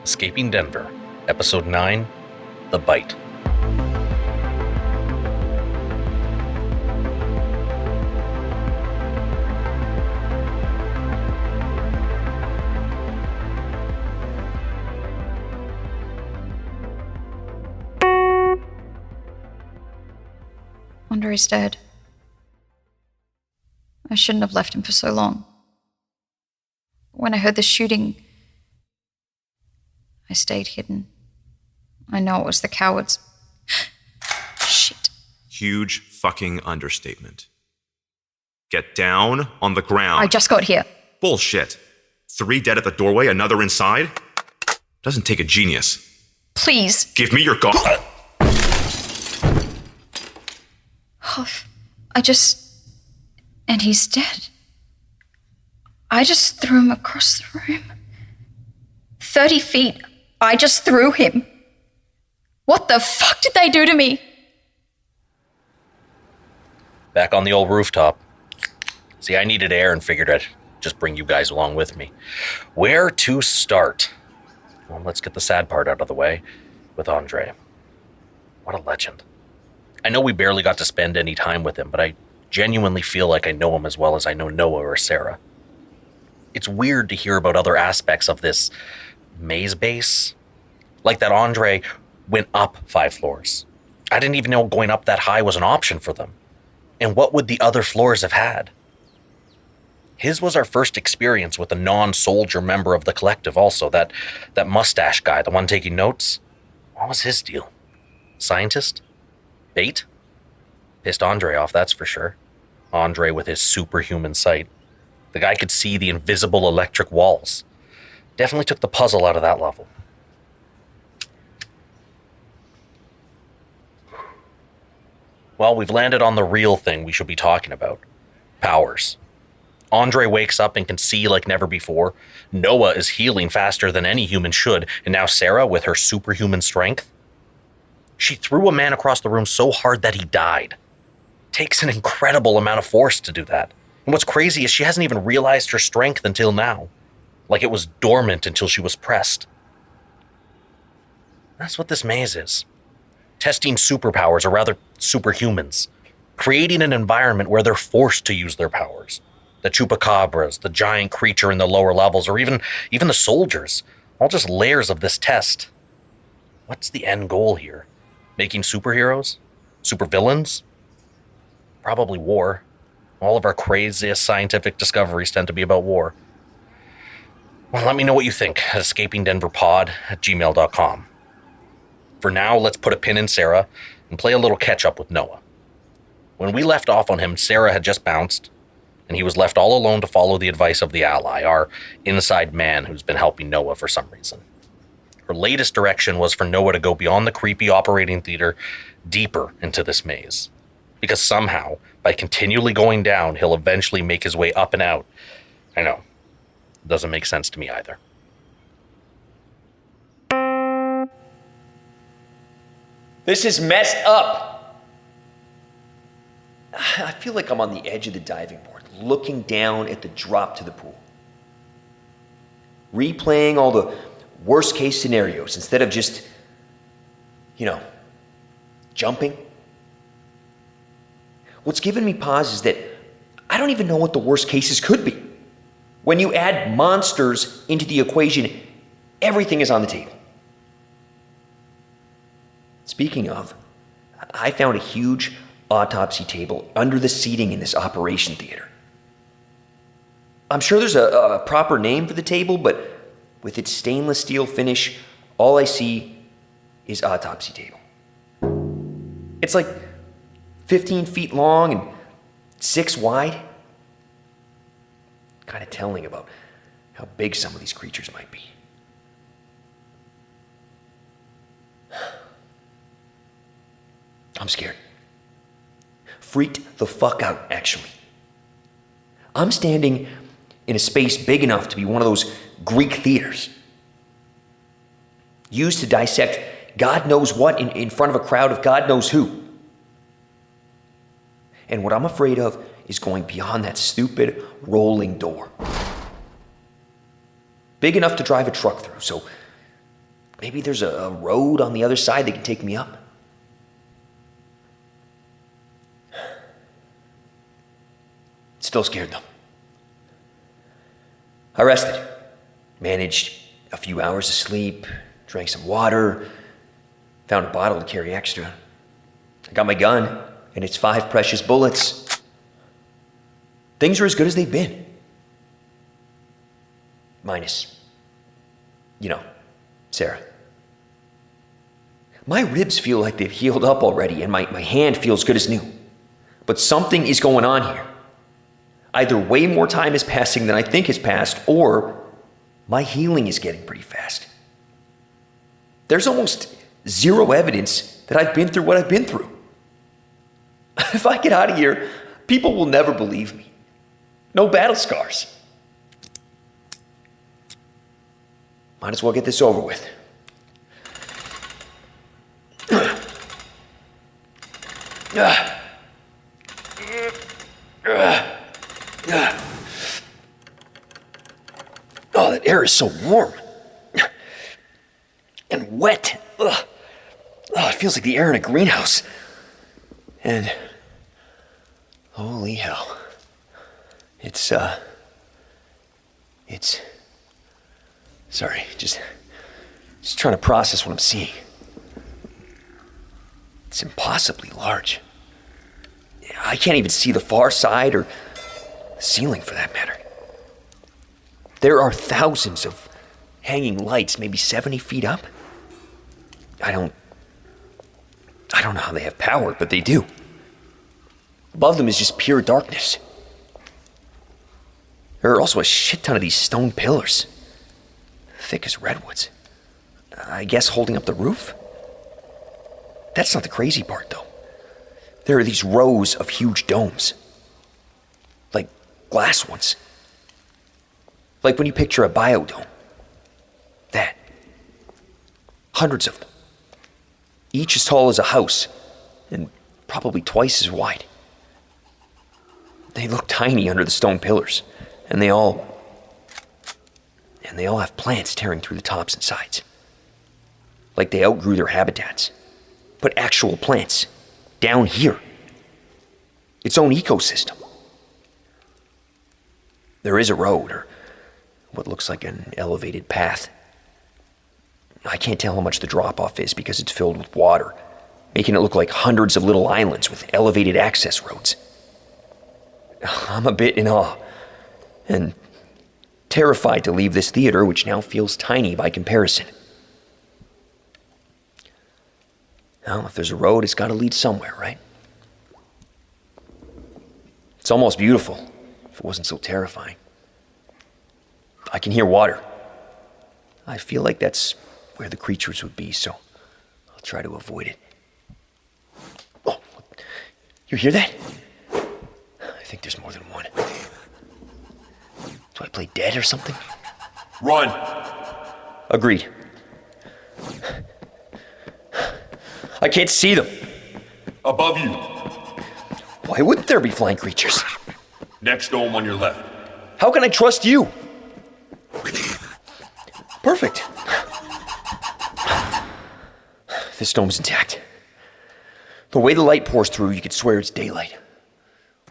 Escaping Denver, Episode 9, The Bite. Andre's dead. I shouldn't have left him for so long. When I heard the shooting, I stayed hidden. I know it was the cowards. Shit. Huge fucking understatement. Get down on the ground. I just got here. Bullshit. 3 dead at the doorway, another inside? Doesn't take a genius. Please. Give me your gun. And he's dead. I just threw him across the room. 30 feet. I just threw him. What the fuck did they do to me? Back on the old rooftop. See, I needed air and figured I'd just bring you guys along with me. Where to start? Well, let's get the sad part out of the way with Andre. What a legend. I know we barely got to spend any time with him, but I genuinely feel like I know him as well as I know Noah or Sara. It's weird to hear about other aspects of this maze base. Like that Andre went up 5 floors. I didn't even know going up that high was an option for them. And what would the other floors have had? His was our first experience with a non-soldier member of the collective also, that mustache guy, the one taking notes. What was his deal? Scientist? Bait? Pissed Andre off, that's for sure. Andre with his superhuman sight. The guy could see the invisible electric walls. Definitely took the puzzle out of that level. Well, we've landed on the real thing we should be talking about. Powers. Andre wakes up and can see like never before. Noah is healing faster than any human should. And now Sara with her superhuman strength. She threw a man across the room so hard that he died. Takes an incredible amount of force to do that. And what's crazy is she hasn't even realized her strength until now. Like it was dormant until she was pressed. That's what this maze is. Testing superpowers, or rather superhumans. Creating an environment where they're forced to use their powers. The chupacabras, the giant creature in the lower levels, or even the soldiers. All just layers of this test. What's the end goal here? Making superheroes? Supervillains? Probably war. All of our craziest scientific discoveries tend to be about war. Well, let me know what you think at escapingdenverpod@gmail.com. For now, let's put a pin in Sara and play a little catch-up with Noah. When we left off on him, Sara had just bounced, and he was left all alone to follow the advice of the ally, our inside man who's been helping Noah for some reason. Her latest direction was for Noah to go beyond the creepy operating theater, deeper into this maze. Because somehow, by continually going down, he'll eventually make his way up and out. I know. Doesn't make sense to me either. This is messed up. I feel like I'm on the edge of the diving board, looking down at the drop to the pool. Replaying all the worst case scenarios instead of just, jumping. What's given me pause is that I don't even know what the worst cases could be. When you add monsters into the equation, everything is on the table. Speaking of, I found a huge autopsy table under the seating in this operation theater. I'm sure there's a proper name for the table, but with its stainless steel finish, all I see is autopsy table. It's like 15 feet long and 6 wide. Kind of telling about how big some of these creatures might be. I'm scared. Freaked the fuck out, actually. I'm standing in a space big enough to be one of those Greek theaters. Used to dissect God knows what in front of a crowd of God knows who. And what I'm afraid of is going beyond that stupid rolling door. Big enough to drive a truck through, so Maybe there's a road on the other side that can take me up. Still scared though. I rested, managed a few hours of sleep, drank some water, found a bottle to carry extra. I got my gun and its 5 precious bullets. Things are as good as they've been. Minus, Sara. My ribs feel like they've healed up already and my hand feels good as new. But something is going on here. Either way more time is passing than I think has passed, or my healing is getting pretty fast. There's almost zero evidence that I've been through what I've been through. If I get out of here, people will never believe me. No battle scars. Might as well get this over with. Oh, that air is so warm. And wet. Ugh. Oh, it feels like the air in a greenhouse. And holy hell. It's sorry, just trying to process what I'm seeing. It's impossibly large. I can't even see the far side or the ceiling for that matter. There are thousands of hanging lights, maybe 70 feet up. I don't know how they have power, but they do. Above them is just pure darkness. There are also a shit ton of these stone pillars, thick as redwoods. I guess holding up the roof? That's not the crazy part, though. There are these rows of huge domes. Like glass ones. Like when you picture a biodome. That. Hundreds of them. Each as tall as a house, and probably twice as wide. They look tiny under the stone pillars, and they all have plants tearing through the tops and sides. Like they outgrew their habitats. But actual plants, down here. Its own ecosystem. There is a road, or what looks like an elevated path. I can't tell how much the drop-off is because it's filled with water, making it look like hundreds of little islands with elevated access roads. I'm a bit in awe, and terrified to leave this theater, which now feels tiny by comparison. Well, if there's a road, it's got to lead somewhere, right? It's almost beautiful, if it wasn't so terrifying. I can hear water. I feel like that's where the creatures would be, so I'll try to avoid it. Oh, you hear that? I think there's more than one. Do I play dead or something? Run! Agreed. I can't see them. Above you. Why wouldn't there be flying creatures? Next dome on your left. How can I trust you? Perfect. This dome's intact. The way the light pours through, you could swear it's daylight.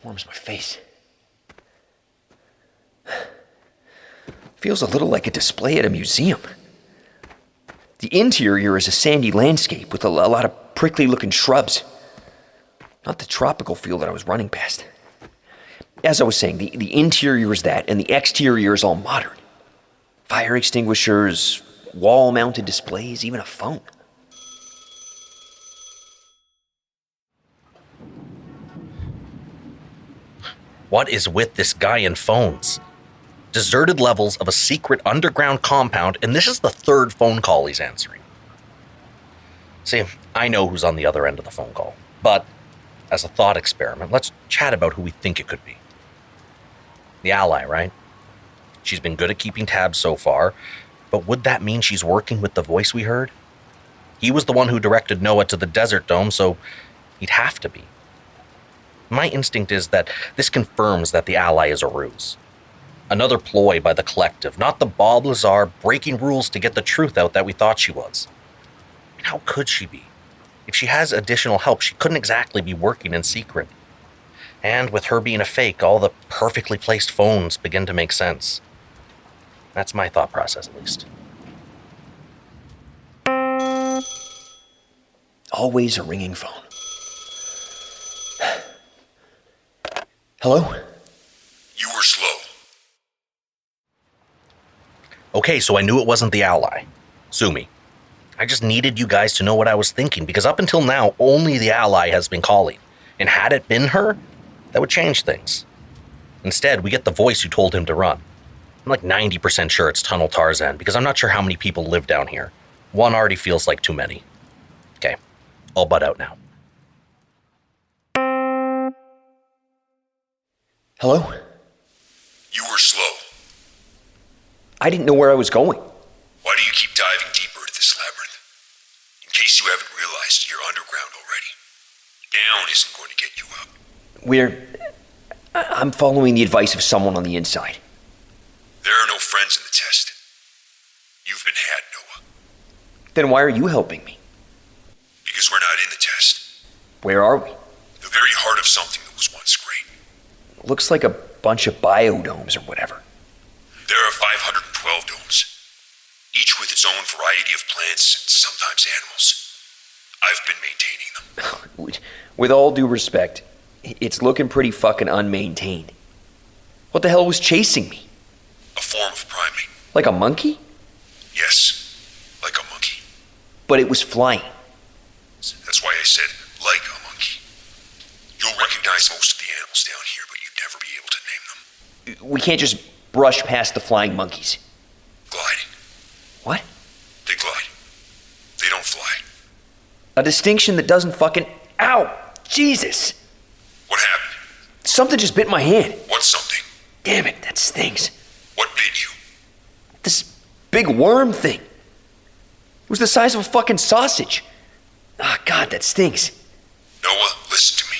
Warms my face. Feels a little like a display at a museum. The interior is a sandy landscape with a lot of prickly-looking shrubs. Not the tropical feel that I was running past. As I was saying, the interior is that, and the exterior is all modern. Fire extinguishers, wall-mounted displays, even a phone. What is with this guy and phones? Deserted levels of a secret underground compound, and this is the 3rd phone call he's answering. See, I know who's on the other end of the phone call, but as a thought experiment, let's chat about who we think it could be. The ally, right? She's been good at keeping tabs so far, but would that mean she's working with the voice we heard? He was the one who directed Noah to the desert dome, so he'd have to be. My instinct is that this confirms that the ally is a ruse. Another ploy by the collective, not the Bob Lazar breaking rules to get the truth out that we thought she was. And how could she be? If she has additional help, she couldn't exactly be working in secret. And with her being a fake, all the perfectly placed phones begin to make sense. That's my thought process, at least. Always a ringing phone. Hello? You were slow. Okay, so I knew it wasn't the ally. Sue me. I just needed you guys to know what I was thinking, because up until now, only the ally has been calling. And had it been her, that would change things. Instead, we get the voice who told him to run. I'm like 90% sure it's Tunnel Tarzan, because I'm not sure how many people live down here. One already feels like too many. Okay, I'll butt out now. Hello? You were slow. I didn't know where I was going. Why do you keep diving deeper into this labyrinth? In case you haven't realized, you're underground already. Down isn't going to get you up. I'm following the advice of someone on the inside. There are no friends in the test. You've been had, Noah. Then why are you helping me? Because we're not in the test. Where are we? The very heart of something that was once great. Looks like a bunch of biodomes or whatever. There are 512 domes, each with its own variety of plants and sometimes animals. I've been maintaining them. With all due respect, it's looking pretty fucking unmaintained. What the hell was chasing me? A form of primate. Like a monkey? Yes, like a monkey. But it was flying. That's why I said, like a monkey. You'll recognize most of the animals down here, but you'd never be able to name them. We can't just brush past the flying monkeys. Gliding. What? They glide. They don't fly. A distinction that doesn't fucking... Ow! Jesus! What happened? Something just bit my hand. What's something? Damn it, that stings. What bit you? This big worm thing. It was the size of a fucking sausage. Ah, God, that stings. Noah, listen to me.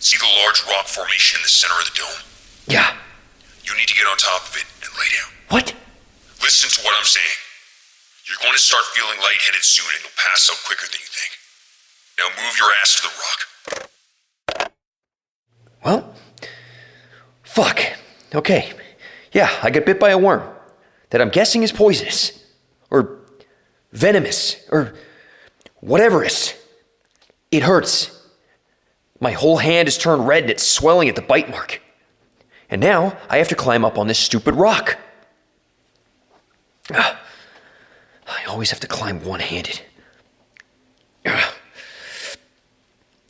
See the large rock formation in the center of the dome? Yeah. You need to get on top of it and lay down. What? Listen to what I'm saying. You're going to start feeling lightheaded soon and you'll pass out quicker than you think. Now move your ass to the rock. Well, fuck. Okay. Yeah, I got bit by a worm that I'm guessing is poisonous. Or venomous. Or whatever is. It hurts. My whole hand is turned red and it's swelling at the bite mark. And now I have to climb up on this stupid rock. I always have to climb one-handed.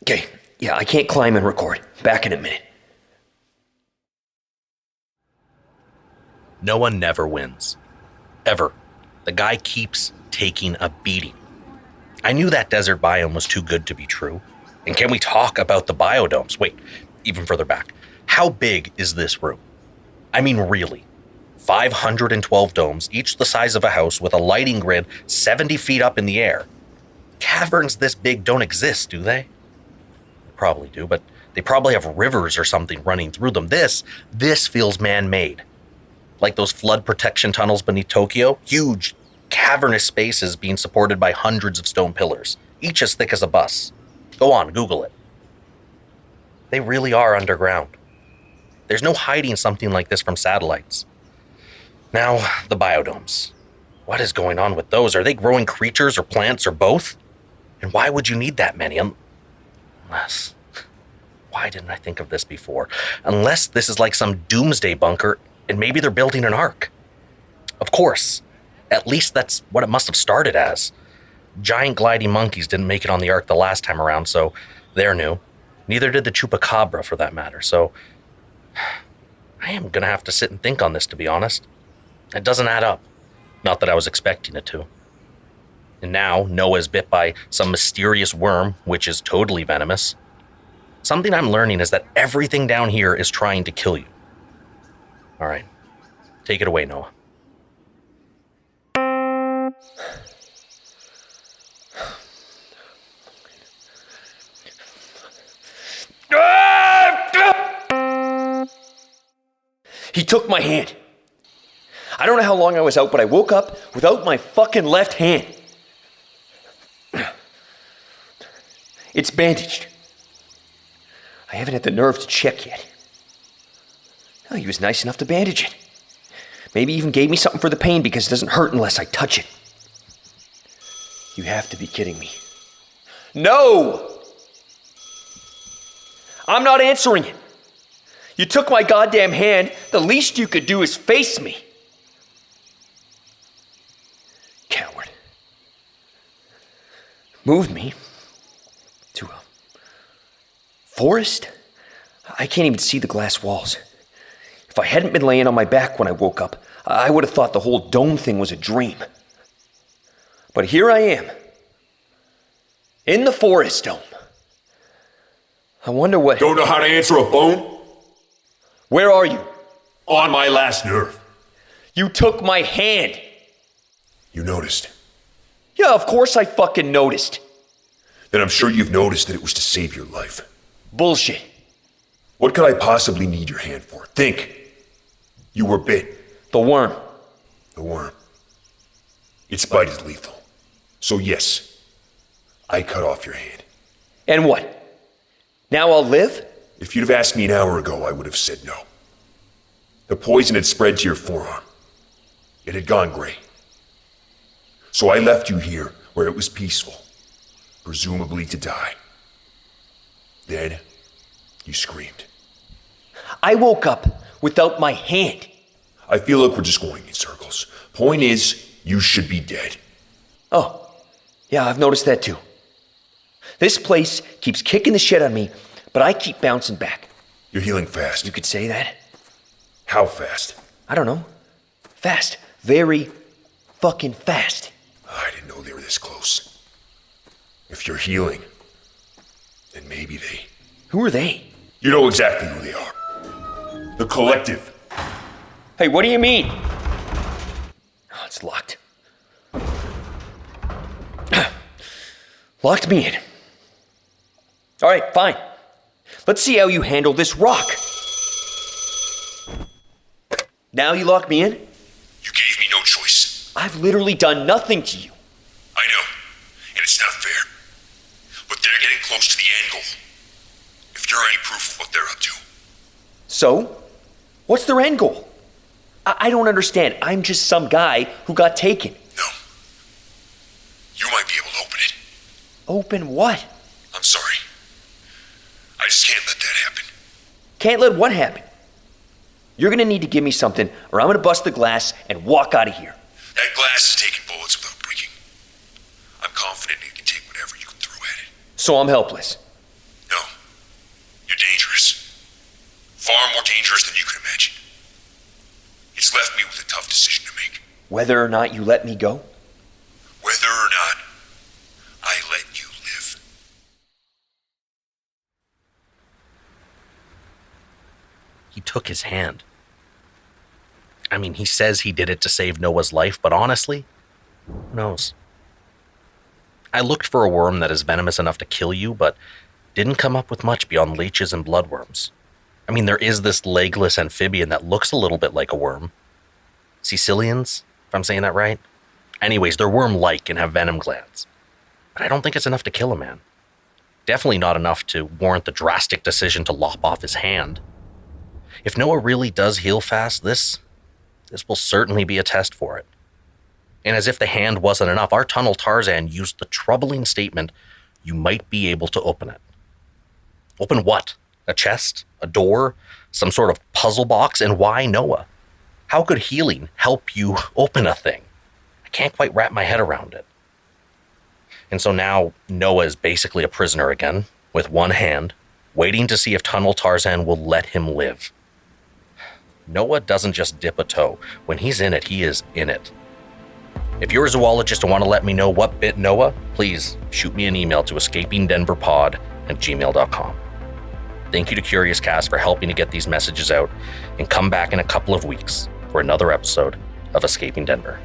Okay, yeah, I can't climb and record. Back in a minute. Noah never wins. Ever. The guy keeps taking a beating. I knew that desert biome was too good to be true. And can we talk about the biodomes? Wait, even further back. How big is this room? I mean, really. 512 domes, each the size of a house with a lighting grid 70 feet up in the air. Caverns this big don't exist, do they? They probably do, but they probably have rivers or something running through them. This feels man-made. Like those flood protection tunnels beneath Tokyo, huge, cavernous spaces being supported by hundreds of stone pillars, each as thick as a bus. Go on, Google it. They really are underground. There's no hiding something like this from satellites. Now, the biodomes. What is going on with those? Are they growing creatures or plants or both? And why would you need that many? Unless... Why didn't I think of this before? Unless this is like some doomsday bunker and maybe they're building an ark. Of course. At least that's what it must have started as. Giant gliding monkeys didn't make it on the ark the last time around, so they're new. Neither did the chupacabra, for that matter, so... I am gonna have to sit and think on this, to be honest. It doesn't add up. Not that I was expecting it to. And now, Noah's bit by some mysterious worm, which is totally venomous. Something I'm learning is that everything down here is trying to kill you. All right. Take it away, Noah. took my hand. I don't know how long I was out, but I woke up without my fucking left hand. It's bandaged. I haven't had the nerve to check yet. Oh, he was nice enough to bandage it. Maybe even gave me something for the pain because it doesn't hurt unless I touch it. You have to be kidding me. No! I'm not answering it. You took my goddamn hand. The least you could do is face me. Coward. Moved me to a forest? I can't even see the glass walls. If I hadn't been laying on my back when I woke up, I would have thought the whole dome thing was a dream. But here I am, in the forest dome. I wonder what... Don't know how to answer a phone? Where are you? On my last nerve. You took my hand. You noticed. Yeah, of course I fucking noticed. Then I'm sure you've noticed that it was to save your life. Bullshit. What could I possibly need your hand for? Think. You were bit. The worm. The worm. Its bite is lethal. So yes, I cut off your hand. And what? Now I'll live? If you'd have asked me an hour ago, I would have said no. The poison had spread to your forearm. It had gone gray. So I left you here where it was peaceful, presumably to die. Then you screamed. I woke up without my hand. I feel like we're just going in circles. Point is, you should be dead. Oh, yeah, I've noticed that too. This place keeps kicking the shit on me, but I keep bouncing back. You're healing fast. You could say that. How fast? I don't know. Fast. Very fucking fast. I didn't know they were this close. If you're healing, then maybe they... Who are they? You know exactly who they are. The Collective. Hey, what do you mean? Oh, it's locked. Locked me in. All right, fine. Let's see how you handle this rock. Now you lock me in? You gave me no choice. I've literally done nothing to you. I know, and it's not fair. But they're getting close to the end goal. If you're any proof of what they're up to. So? What's their end goal? I don't understand. I'm just some guy who got taken. No. You might be able to open it. Open what? I'm sorry. I just can't let that happen. Can't let what happen? You're gonna need to give me something, or I'm gonna bust the glass and walk out of here. That glass is taking bullets without breaking. I'm confident it can take whatever you can throw at it. So I'm helpless. No. You're dangerous. Far more dangerous than you could imagine. It's left me with a tough decision to make. Whether or not you let me go? Whether or not I let you live. He took his hand. I mean, he says he did it to save Noah's life, but honestly, who knows? I looked for a worm that is venomous enough to kill you, but didn't come up with much beyond leeches and bloodworms. I mean, there is this legless amphibian that looks a little bit like a worm. Caecilians, if I'm saying that right. Anyways, they're worm-like and have venom glands. But I don't think it's enough to kill a man. Definitely not enough to warrant the drastic decision to lop off his hand. If Noah really does heal fast, this will certainly be a test for it. And as if the hand wasn't enough, our tunnel Tarzan used the troubling statement, "You might be able to open it." Open what? A chest? A door? Some sort of puzzle box? And why Noah? How could healing help you open a thing? I can't quite wrap my head around it. And so now Noah is basically a prisoner again, with one hand, waiting to see if Tunnel Tarzan will let him live. Noah doesn't just dip a toe. When he's in it, he is in it. If you're a zoologist and want to let me know what bit Noah, please shoot me an email to escapingdenverpod@gmail.com. Thank you to Curious Cast for helping to get these messages out, and come back in a couple of weeks for another episode of Escaping Denver.